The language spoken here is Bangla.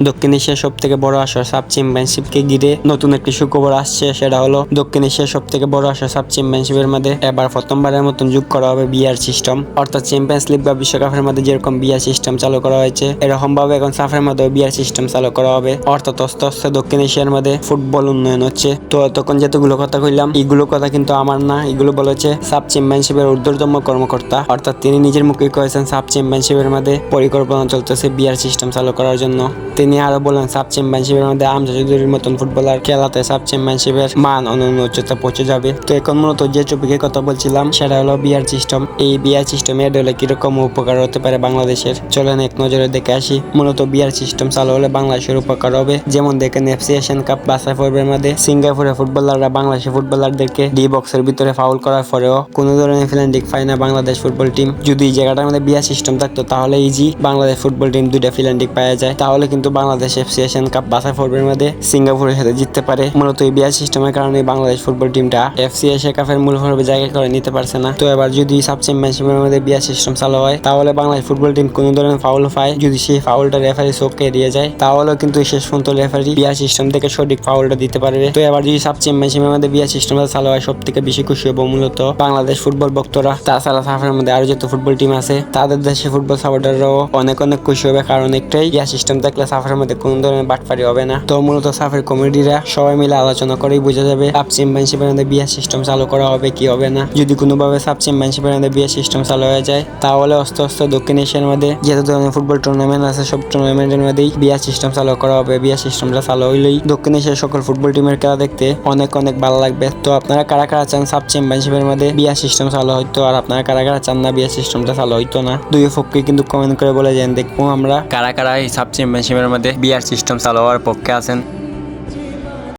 দক্ষিণ এশিয়ার সব থেকে বড় আসর সাব চ্যাম্পিয়নশিপকে ঘিরে নতুন একটি সুখবর আসছে। সেটা হলো দক্ষিণ এশিয়ার সব থেকে বড় আসর সাব চ্যাম্পিয়নশিপের মধ্যে এবার প্রথমবারের মতন যোগ করা হবে বিআর সিস্টেম। অর্থাৎ চ্যাম্পিয়ন্স লিগ বা বিশ্বকাপের মধ্যে যেরকম বিআর সিস্টেম চালু করা হয়েছে, এরকম ভাবে এখন সাফের মধ্যে বিআর সিস্টেম চালু করা হবে। অর্থাৎ আস্তে আস্তে দক্ষিণ এশিয়ার মধ্যে ফুটবল উন্নয়ন হচ্ছে। তো তখন যেতগুলো কথা কইলাম, এইগুলো কথা কিন্তু আমার না, এগুলো বলেছে সাব চ্যাম্পিয়নশিপের ঊর্ধ্বতম কর্মকর্তা। অর্থাৎ তিনি নিজের মুখে কয়েছেন সাব চ্যাম্পিয়নশিপের মধ্যে পরিকল্পনা চলতেছে বিআর সিস্টেম চালু করার জন্য। তিনি আরো বলেন সাব চ্যাম্পিয়নশিপের মধ্যে আমজা চৌধুরীর মতন ফুটবলার খেলাতে সাব চ্যাম্পিয়নশিপের মান অনন্য উচ্চতা পৌঁছে যাবে। তো এখন মূলত যে টপিকের কথা বলছিলাম সেটা হলো বিআর সিস্টেম। এই বিআর সিস্টেম এর হলে কিরকম উপকার হতে পারে বাংলাদেশের, চলেন এক নজরে দেখে আসি। মূলত বিআর সিস্টেম চালু হলে বাংলাদেশের উপকার হবে। যেমন দেখেন এফসি এশিয়ান কাপ বাছাই পর্বের মধ্যে সিঙ্গাপুরের ফুটবলাররা বাংলাদেশের ফুটবলারদেরকে ডি বক্সের ভিতরে ফাউল করার পরেও কোনো ধরনের ফিল্ডিং পায় না বাংলাদেশ ফুটবল টিম। যদি এই জায়গাটার মধ্যে বিআর সিস্টেম থাকতো তাহলে ইজি বাংলাদেশ ফুটবল টিম দুইটা ফিল্ডিং পাওয়া যায়, তাহলে কিন্তু বাংলাদেশ এফসি এশিয়ান কাপ বাছাই পর্বের মধ্যে সিঙ্গাপুরের সাথে জিততে পারে। মূলত এই বিআর সিস্টেমের কারণে বাংলাদেশ ফুটবল টিমটা এফসি এশিয়া কাপের মূল পর্বে জায়গা করে নিতে পারছে না। তো এবার যদি সাব চ্যাম্পিয়নশিপের মধ্যে বিআর সিস্টেম চালু হয় তাহলে বাংলাদেশ ফুটবল টিম কোনো ধরনের ফাউল পায়, যদি সেই ফাউলটা রেফারি চোখকে এড়িয়ে যায় তাহলে কিন্তু শেষ পর্যন্ত রেফারি বিআর সিস্টেম থেকে সঠিক ফাউলটা দিতে পারবে। তো এবার যদি সাব চ্যাম্পিয়নশিপের মধ্যে বিআর সিস্টেমটা চালু হয় সব থেকে বেশি খুশি হবো মূলত বাংলাদেশ ফুটবল ভক্তরা। তাছাড়া সাফের মধ্যে আরো যত ফুটবল টিম আছে তাদের দেশে ফুটবল সাপোর্টাররাও অনেক অনেক খুশি হবে, কারণ একটাই বিআর সিস্টেম থাকলে সাফের মধ্যে কোনো ধরনের বাটপারি হবে না। তো মূলত সাফের কমিটিরা সবাই মিলে আলোচনা করেই বোঝা যাবে সাব চ্যাম্পিয়নশিপের মধ্যে বিআর সিস্টেম চালু করা হবে কি হবে না। যদি কোনোভাবে সাব চ্যাম্পিয়নশিপের মধ্যে বিআর সিস্টেম চালু হয়ে যায় তাহলে আস্তে আস্তে দক্ষিণ এশিয়ার মধ্যে যত ধরনের ফুটবল টুর্নামেন্ট আছে সব টুর্নামেন্টের মধ্যেই বিআর সিস্টেম চালু করা হবে। বিআর সিস্টেমটা চালু হইলেই দক্ষিণ এশিয়ার সকল ফুটবল টিমের খেলা দেখতে অনেক অনেক ভালো লাগবে। তো আপনারা কারা কারা চান সাব চ্যাম্পিয়নশিপের মধ্যে বিআর সিস্টেম চালু হইতো, আর আপনারা কারা কারা চান না বিআর সিস্টেমটা চালু হইতো না, দুই পক্ষে কিন্তু কমেন্ট করে বলে যান, দেখবো আমরা কারা কারা এই সাব চ্যাম্পিয়নশিপের মধ্যে বিআর সিস্টেম চালু হওয়ার পক্ষে আছেন।